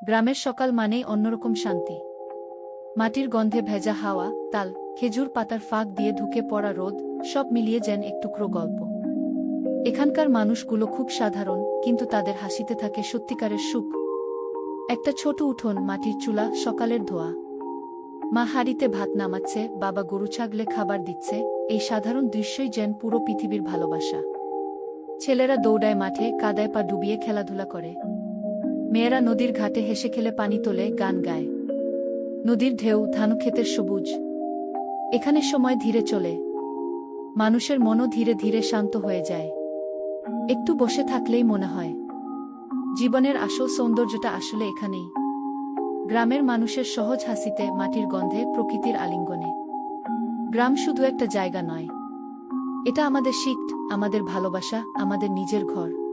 গ্রামের সকাল মানেই অন্যরকম শান্তি। মাটির গন্ধে ভেজা হাওয়া, তাল, খেজুর পাতার ফাঁক দিয়ে ঢুকে পড়া রোদ, সব মিলিয়ে যেন এক টুকরো গল্প। এখানকার মানুষগুলো খুব সাধারণ, কিন্তু তাদের হাসিতে থাকে সত্যিকারের সুখ। একটা ছোট উঠোন, মাটির চুলা, সকালের ধোয়া। মা হাঁড়িতে ভাত নামাচ্ছে, বাবা গরু ছাগলে খাবার দিচ্ছে। এই সাধারণ দৃশ্যই যেন পুরো পৃথিবীর ভালোবাসা। ছেলেরা দৌড়ায় মাঠে, কাদায় পা ডুবিয়ে খেলাধুলা করে। মেয়েরা নদীর ঘাটে হেসে খেলে পানি তোলে, গান গায়। নদীর ঢেউ, ধানক্ষেতের সবুজ। এখানে সময় ধীরে চলে। মানুষের মনও ধীরে ধীরে শান্ত হয়ে যায়। একটু বসে থাকলেই মনে হয় জীবনের আসল সৌন্দর্যটা আসলে এখানেই। গ্রামের মানুষের সহজ হাসিতে, মাটির গন্ধে, প্রকৃতির আলিঙ্গনে। গ্রাম শুধু একটা জায়গা নয়, এটা আমাদের শিক্ষা, আমাদের ভালোবাসা, আমাদের নিজের ঘর।